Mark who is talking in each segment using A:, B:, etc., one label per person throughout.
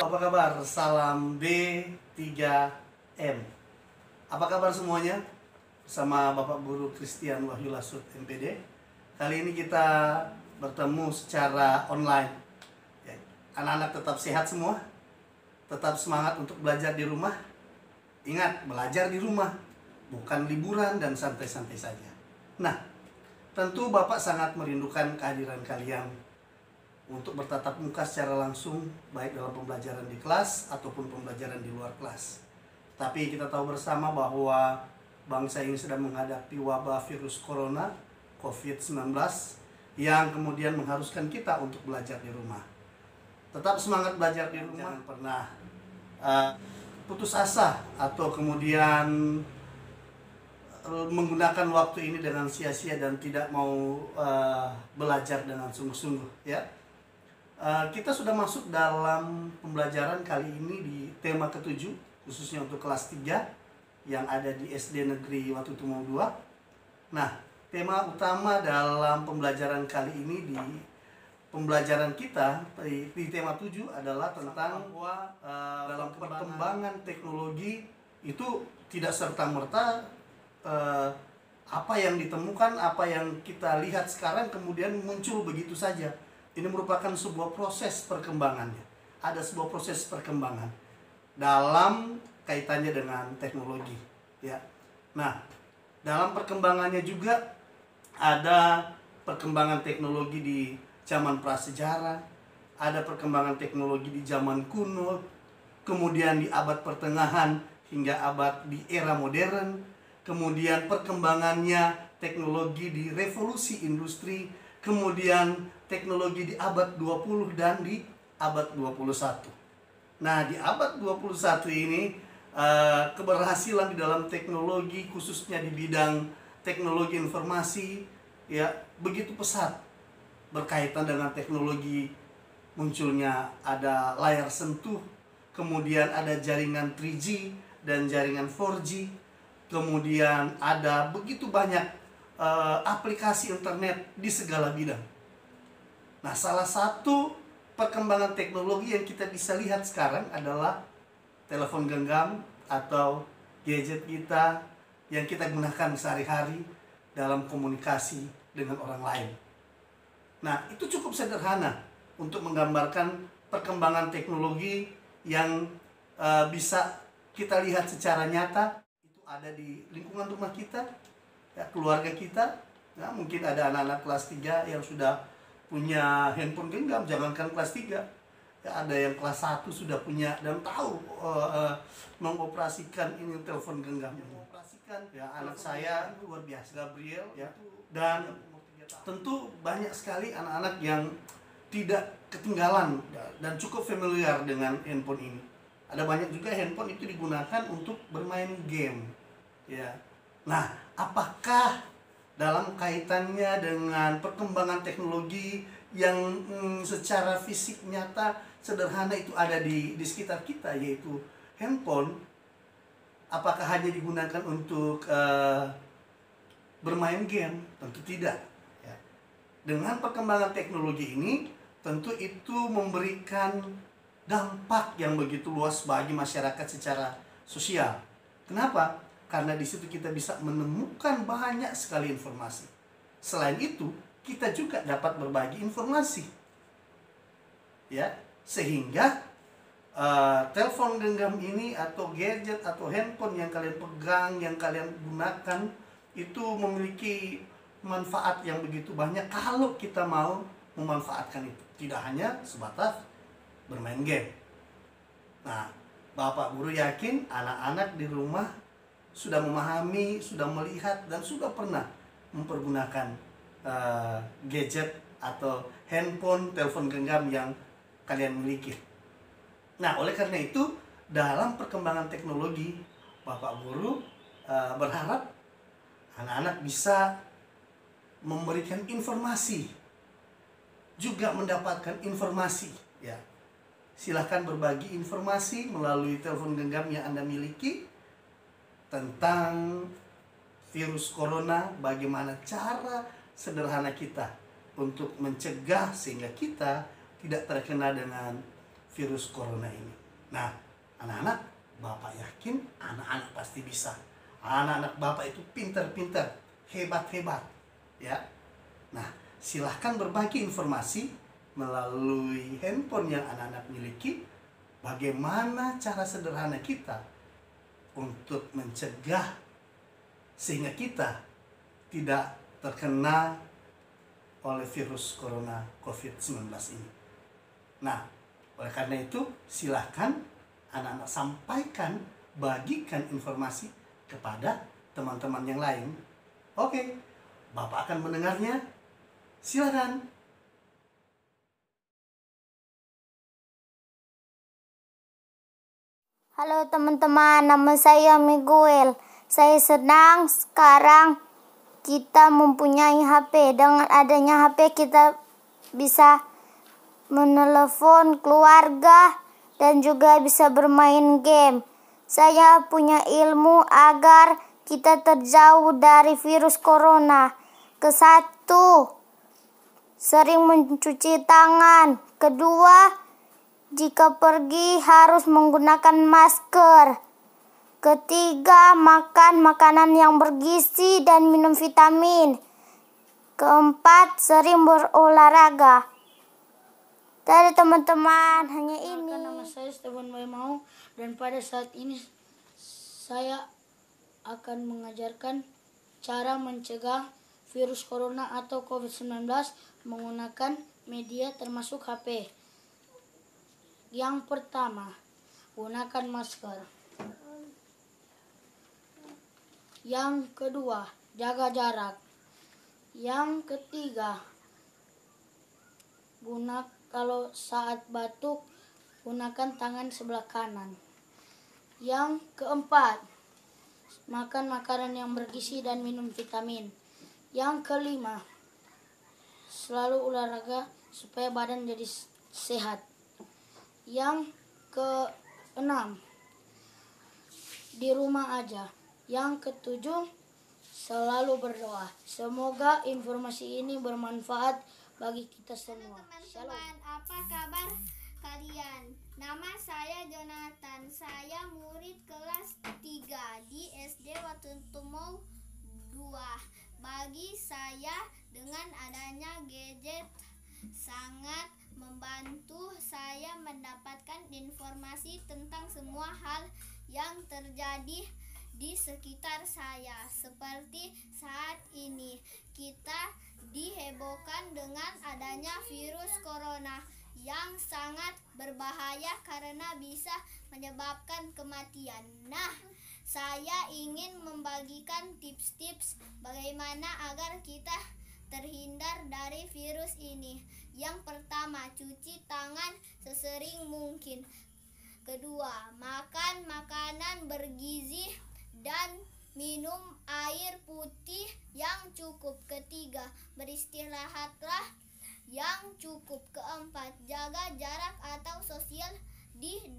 A: Apa kabar? Salam B3M. Apa kabar semuanya? Bersama Bapak Guru Christian Wahyu Lasut MPD. Kali ini kita bertemu secara online. Anak-anak tetap sehat semua? Tetap semangat untuk belajar di rumah? Ingat, belajar di rumah, bukan liburan dan santai-santai saja. Nah, tentu Bapak sangat merindukan kehadiran kalian untuk bertatap muka secara langsung, baik dalam pembelajaran di kelas ataupun pembelajaran di luar kelas. Tapi kita tahu bersama bahwa bangsa ini sedang menghadapi wabah virus corona, COVID-19, yang kemudian mengharuskan kita untuk belajar di rumah. Tetap semangat belajar di rumah, jangan pernah putus asa atau kemudian menggunakan waktu ini dengan sia-sia dan tidak mau belajar dengan sungguh-sungguh, ya. Kita sudah masuk dalam pembelajaran kali ini di tema ke-7, khususnya untuk kelas 3 yang ada di SD Negeri Watutumau 2. Nah, tema utama dalam pembelajaran kali ini di pembelajaran kita di tema 7 adalah tentang bahwa dalam perkembangan teknologi itu tidak serta-merta apa yang ditemukan, apa yang kita lihat sekarang kemudian muncul begitu saja. Ini merupakan sebuah proses perkembangannya. Ada sebuah proses perkembangan dalam kaitannya dengan teknologi, ya. Nah, dalam perkembangannya juga ada perkembangan teknologi di zaman prasejarah, ada perkembangan teknologi di zaman kuno, kemudian di abad pertengahan hingga abad di era modern, kemudian perkembangannya teknologi di revolusi industri, kemudian teknologi di abad 20 dan di abad 21. Nah, di abad 21 ini keberhasilan di dalam teknologi, khususnya di bidang teknologi informasi, ya, begitu pesat. Berkaitan dengan teknologi munculnya ada layar sentuh, kemudian ada jaringan 3G dan jaringan 4G, kemudian ada begitu banyak aplikasi internet di segala bidang. Nah, salah satu perkembangan teknologi yang kita bisa lihat sekarang adalah telepon genggam atau gadget kita yang kita gunakan sehari-hari dalam komunikasi dengan orang lain. Nah, itu cukup sederhana untuk menggambarkan perkembangan teknologi yang bisa kita lihat secara nyata. Itu ada di lingkungan rumah kita, ya, keluarga kita. Ya, mungkin ada anak-anak kelas 3 yang sudah punya handphone genggam, jangankan kelas 3. Ya, ada yang kelas 1 sudah punya dan tahu mengoperasikan ini telepon genggam. Mengoperasikan, ya, anak saya luar biasa, Gabriel, ya. Dan tentu banyak sekali anak-anak yang tidak ketinggalan dan cukup familiar dengan handphone ini. Ada banyak juga handphone itu digunakan untuk bermain game, ya. Nah, apakah dalam kaitannya dengan perkembangan teknologi yang secara fisik nyata sederhana itu ada di sekitar kita, yaitu handphone, apakah hanya digunakan untuk bermain game? Tentu tidak, ya. Dengan perkembangan teknologi ini, tentu itu memberikan dampak yang begitu luas bagi masyarakat secara sosial. Kenapa? Karena di situ kita bisa menemukan banyak sekali informasi. Selain itu, kita juga dapat berbagi informasi, ya, sehingga telepon genggam ini atau gadget atau handphone yang kalian pegang, yang kalian gunakan itu memiliki manfaat yang begitu banyak kalau kita mau memanfaatkan itu. Tidak hanya sebatas bermain game. Nah, Bapak Guru yakin anak-anak di rumah sudah memahami, sudah melihat, dan sudah pernah mempergunakan gadget atau handphone, telepon genggam yang kalian miliki. Nah, oleh karena itu, dalam perkembangan teknologi, Bapak Guru berharap anak-anak bisa memberikan informasi, juga mendapatkan informasi, ya. Silahkan berbagi informasi melalui telepon genggam yang Anda miliki tentang virus corona, bagaimana cara sederhana kita untuk mencegah sehingga kita tidak terkena dengan virus corona ini. Nah, anak-anak, Bapak yakin anak-anak pasti bisa. Anak-anak Bapak itu pintar-pintar, hebat-hebat, ya. Nah, silahkan berbagi informasi melalui handphone yang anak-anak miliki. Bagaimana cara sederhana kita untuk mencegah sehingga kita tidak terkena oleh virus corona COVID-19 ini. Nah, oleh karena itu silahkan anak-anak sampaikan, bagikan informasi kepada teman-teman yang lain. Oke, Bapak akan mendengarnya. Silakan.
B: Halo teman-teman, nama saya Miguel. Saya senang sekarang kita mempunyai HP. Dengan adanya HP kita bisa menelepon keluarga dan juga bisa bermain game. Saya punya ilmu agar kita terjauh dari virus corona. Kesatu, sering mencuci tangan. Kedua, jika pergi harus menggunakan masker. Ketiga, makan makanan yang bergizi dan minum vitamin. Keempat, sering berolahraga. Dari teman-teman, hanya ini.
C: Nama saya Stefan Maimau dan pada saat ini saya akan mengajarkan cara mencegah virus corona atau COVID-19 menggunakan media termasuk HP. Yang pertama, gunakan masker. Yang kedua, jaga jarak. Yang ketiga, kalau saat batuk, gunakan tangan sebelah kanan. Yang keempat, makan makanan yang bergizi dan minum vitamin. Yang kelima, selalu olahraga supaya badan jadi sehat. Yang keenam, di rumah aja. Yang ketujuh, selalu berdoa. Semoga informasi ini bermanfaat bagi kita semua.
B: Teman-teman, apa kabar kalian? Nama saya Jonathan. Saya murid kelas 3 di SD Watuntumau 2. Bagi saya, dengan adanya gadget sangat membantu saya mendapatkan informasi tentang semua hal yang terjadi di sekitar saya. Seperti saat ini kita dihebohkan dengan adanya virus corona yang sangat berbahaya karena bisa menyebabkan kematian. Nah, saya ingin membagikan tips-tips bagaimana agar kita terhindar dari virus ini. Yang pertama, cuci tangan sesering mungkin. Kedua, makan makanan bergizi dan minum air putih yang cukup. Ketiga, beristirahatlah yang cukup. Keempat, jaga jarak atau social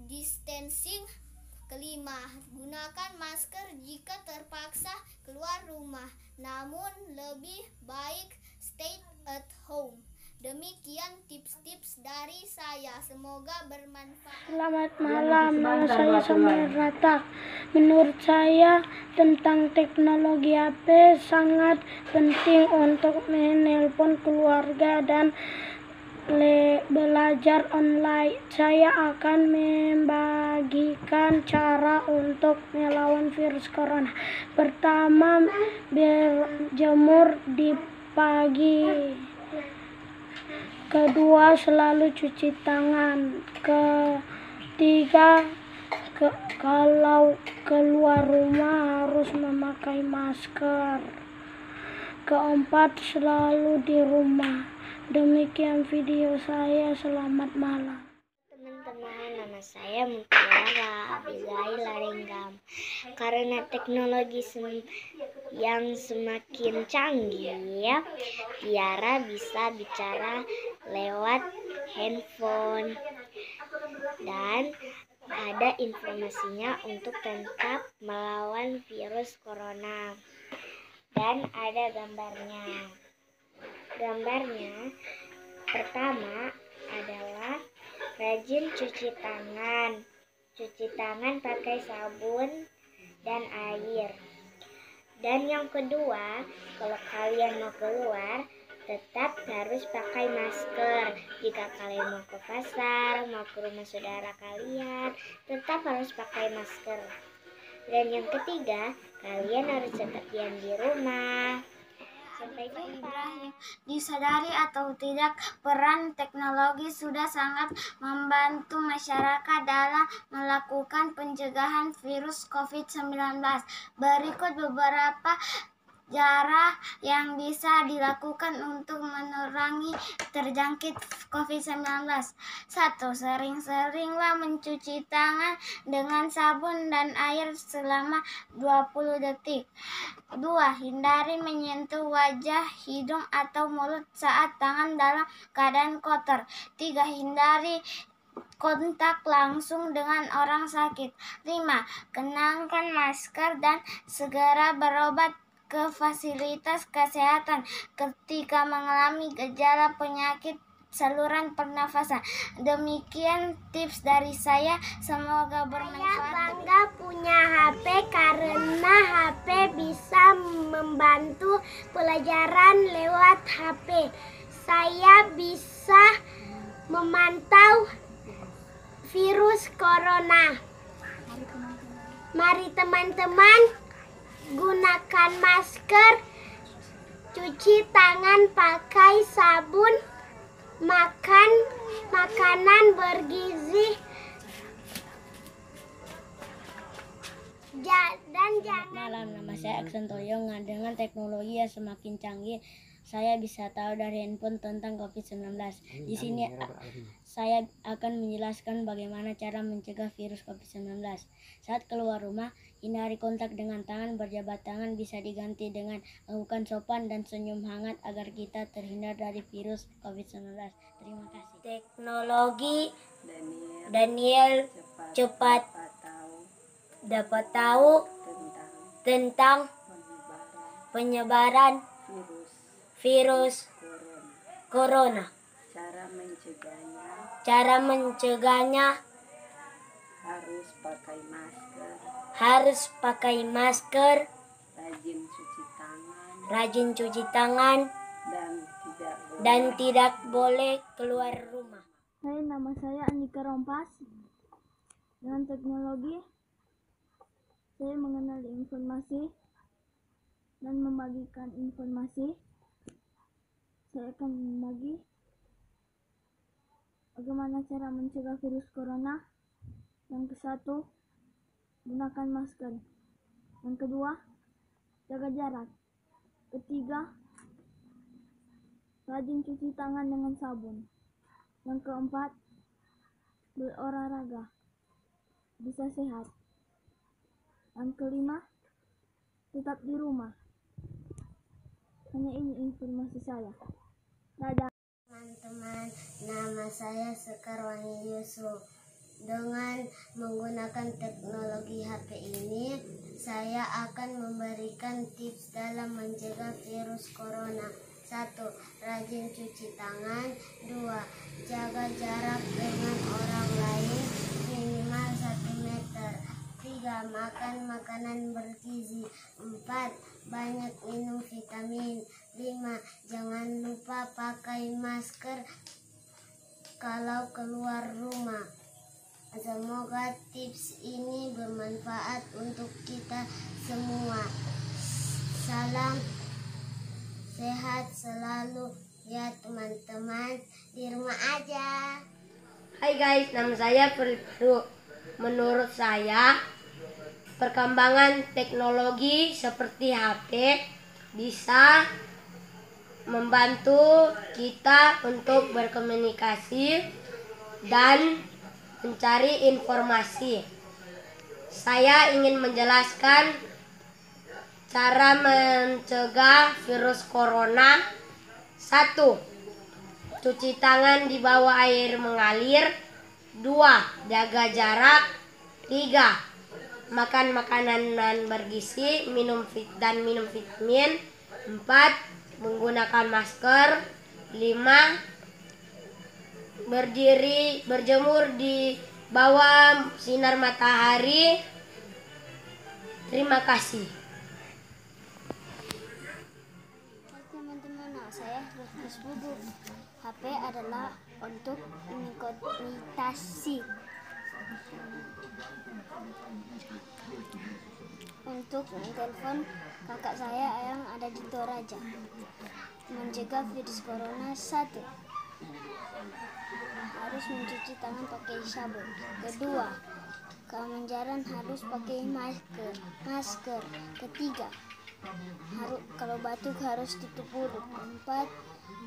B: distancing. Kelima, gunakan masker jika terpaksa keluar rumah. Namun lebih baik stay at home. Demikian tips-tips dari saya. Semoga bermanfaat.
C: Selamat malam, nama saya Samuel Ratak. Menurut saya tentang teknologi HP sangat penting untuk menelpon keluarga dan belajar online. Saya akan membagikan cara untuk melawan virus corona. Pertama, berjemur di pagi. Kedua, selalu cuci tangan. Ketiga, kalau keluar rumah harus memakai masker. Keempat, selalu di rumah. Demikian video saya, selamat malam.
B: Teman-teman, nama saya Mutiara Abigail Larenggam. Karena teknologi yang semakin canggih, Tiara bisa bicara lewat handphone dan ada informasinya untuk tetap melawan virus corona. Dan ada gambarnya. Gambarnya pertama adalah rajin cuci tangan. Cuci tangan pakai sabun dan air. Dan yang kedua, kalau kalian mau keluar, tetap harus pakai masker. Jika kalian mau ke pasar, mau ke rumah saudara kalian, tetap harus pakai masker. Dan yang ketiga, kalian harus tetap diam di rumah. Sampai jumpa.
D: Disadari atau tidak, peran teknologi sudah sangat membantu masyarakat dalam melakukan pencegahan virus COVID-19. Berikut beberapa cara yang bisa dilakukan untuk mengurangi terjangkit COVID-19. 1. Sering-seringlah mencuci tangan dengan sabun dan air selama 20 detik. 2. Hindari menyentuh wajah, hidung, atau mulut saat tangan dalam keadaan kotor. 3. Hindari kontak langsung dengan orang sakit. 5. Kenakan masker dan segera berobat ke fasilitas kesehatan ketika mengalami gejala penyakit saluran pernafasan. Demikian tips dari saya, semoga bermanfaat.
C: Saya bangga punya HP karena HP bisa membantu pelajaran lewat HP. Saya bisa memantau virus corona. Mari teman-teman, gunakan masker, cuci tangan pakai sabun, makan makanan bergizi, dan jangan.
D: Malam, nama saya Aksan Toyongan. Dengan teknologi yang semakin canggih, saya bisa tahu dari handphone tentang COVID-19. Di sini saya akan menjelaskan bagaimana cara mencegah virus COVID-19. Saat keluar rumah, hindari kontak dengan tangan, berjabat tangan bisa diganti dengan melakukan sopan dan senyum hangat agar kita terhindar dari virus COVID-19. Terima kasih.
B: Teknologi Daniel cepat dapat tahu tentang penyebaran virus corona. Cara mencegahnya harus pakai masker, rajin cuci tangan, dan tidak boleh keluar rumah.
C: Hai, nama saya Andika Rompas. Dengan teknologi, saya mengenal informasi dan membagikan informasi. Saya akan membagi bagaimana cara mencegah virus corona. Yang ke-1, gunakan masker. Yang kedua, jaga jarak. Ketiga, rajin cuci tangan dengan sabun. Yang keempat, berolahraga, bisa sehat. Yang kelima, tetap di rumah. Hanya ini informasi saya. Dadah.
B: Teman-teman, nama saya Sekar Wani Yusuf. Dengan menggunakan teknologi HP ini, saya akan memberikan tips dalam mencegah virus corona. 1. Rajin cuci tangan. 2. Jaga jarak dengan orang lain minimal 1 meter. 3. Makan makanan bergizi. 4. Banyak minum vitamin. 5. Jangan lupa pakai masker kalau keluar rumah. Semoga tips ini bermanfaat untuk kita semua. Salam sehat selalu ya teman-teman, di rumah aja.
D: Hai guys, nama saya Firdu. Menurut saya, perkembangan teknologi seperti HP bisa membantu kita untuk berkomunikasi dan mencari informasi. Saya ingin menjelaskan cara mencegah virus corona. 1. Cuci tangan di bawah air mengalir. 2. Jaga jarak. 3. Makan makanan bergizi, minum vitamin. 4. Menggunakan masker. 5.
E: berdiri, berjemur di bawah sinar matahari. Terima kasih.
B: Teman-teman, saya Rufus Bubu. HP adalah untuk komunikasi. Untuk telepon kakak saya yang ada di Toraja. Mencegah virus corona 1. Harus mencuci tangan pakai sabun. Kedua, kemenjaran harus pakai masker. Ketiga, kalau batuk harus tutup mulut. 4,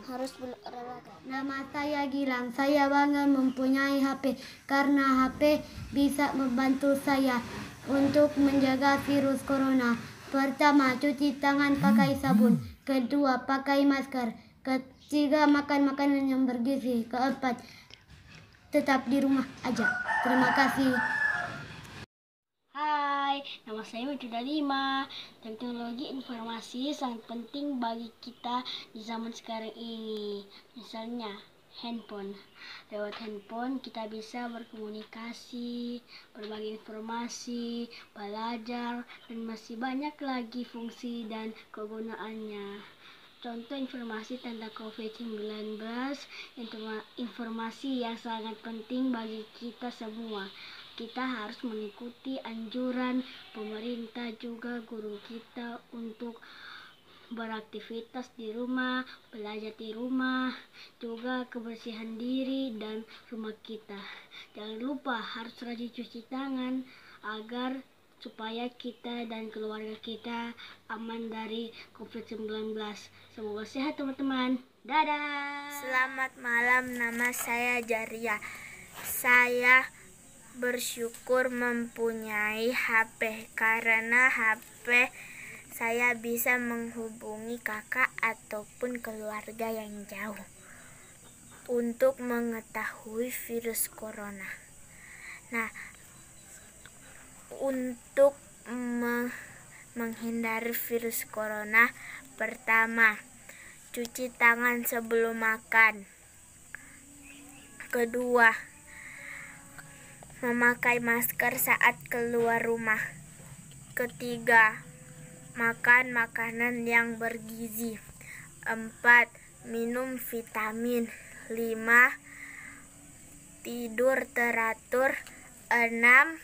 B: harus berolahraga.
C: Nama saya Gilang. Saya bangga mempunyai HP karena HP bisa membantu saya untuk menjaga virus corona. Pertama, cuci tangan pakai sabun. Kedua, pakai masker. Ketiga, makan makanan yang bergizi. Keempat, tetap di rumah aja. Terima kasih.
D: Hai, nama saya Majuda 5. Teknologi informasi sangat penting bagi kita di zaman sekarang ini. Misalnya, handphone. Lewat handphone kita bisa berkomunikasi, berbagi informasi, belajar, dan masih banyak lagi fungsi dan kegunaannya. Contoh informasi tentang COVID-19, informasi yang sangat penting bagi kita semua. Kita harus mengikuti anjuran pemerintah juga guru kita untuk beraktivitas di rumah, belajar di rumah, juga kebersihan diri dan rumah kita. Jangan lupa harus rajin cuci tangan agar supaya kita dan keluarga kita aman dari COVID-19. Semoga sehat teman-teman. Dadah.
B: Selamat malam, nama saya Jaria. Saya bersyukur mempunyai HP karena HP saya bisa menghubungi kakak ataupun keluarga yang jauh untuk mengetahui virus corona. Nah, untuk menghindari virus corona, pertama, cuci tangan sebelum makan. Kedua, memakai masker saat keluar rumah. Ketiga, makan makanan yang bergizi. 4, minum vitamin. 5, tidur teratur. 6,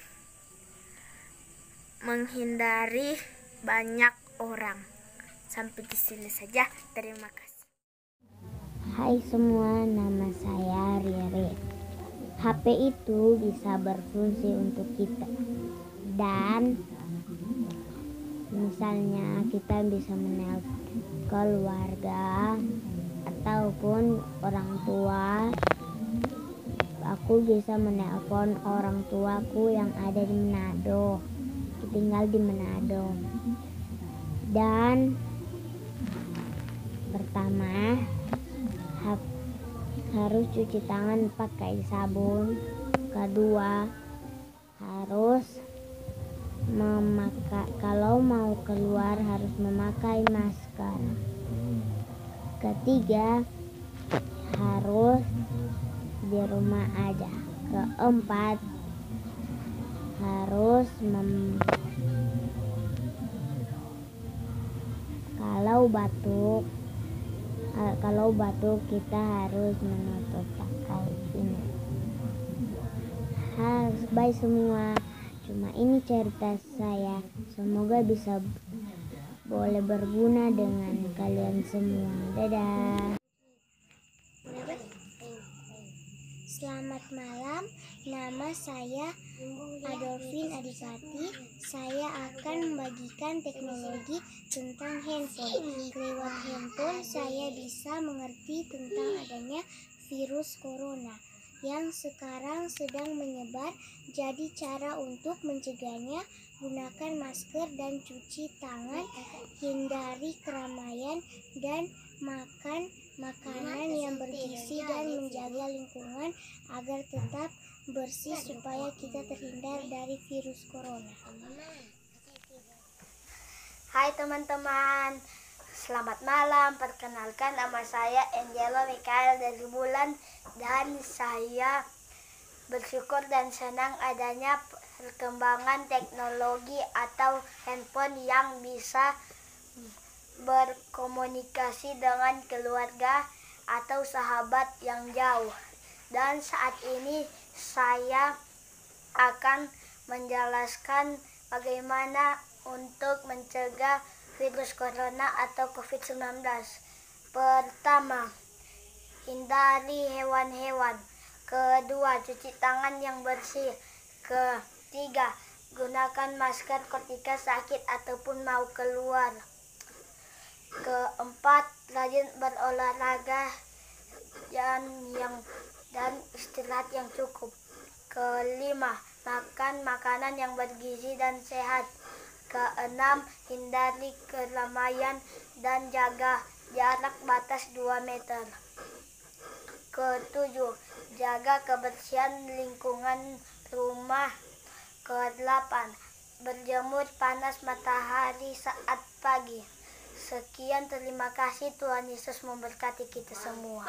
B: menghindari banyak orang. Sampai di sini saja. Terima kasih.
F: Hai semua, nama saya Riri. HP itu bisa berfungsi untuk kita. Dan misalnya kita bisa menelpon keluarga ataupun orang tua. Aku bisa menelpon orang tuaku yang ada di Manado, tinggal di Manado. Dan pertama, harus cuci tangan pakai sabun. Kedua, harus kalau mau keluar harus memakai masker. Ketiga, harus di rumah aja. Keempat, harus kalau batuk kita harus menutup pakai ini. Bye semua. Cuma ini cerita saya. Semoga bisa boleh berguna dengan kalian semua. Dadah.
B: Selamat malam, nama saya Adolfin Adipati. Saya akan membagikan teknologi tentang handphone. Lewat handphone saya bisa mengerti tentang adanya virus corona yang sekarang sedang menyebar. Jadi cara untuk mencegahnya, gunakan masker dan cuci tangan, hindari keramaian dan makan makanan yang bergizi dan menjaga lingkungan agar tetap bersih supaya kita terhindar dari virus corona.
G: Hai teman-teman,
B: Selamat malam, perkenalkan nama saya Angelo Mikael dari Bulan dan saya bersyukur dan senang adanya perkembangan teknologi atau handphone yang bisa berkomunikasi dengan keluarga atau sahabat yang jauh. Dan saat ini saya akan menjelaskan bagaimana untuk mencegah virus corona atau COVID-19. Pertama, hindari hewan-hewan. Kedua, cuci tangan yang bersih. Ketiga, gunakan masker ketika sakit ataupun mau keluar. Keempat, rajin berolahraga dan istirahat yang cukup. Kelima, makan makanan yang bergizi dan sehat. Keenam, hindari keramaian dan jaga jarak batas 2 meter. Ketujuh, jaga kebersihan lingkungan rumah. Kedelapan, berjemur panas matahari saat pagi. Sekian, terima kasih. Tuhan Yesus memberkati kita semua.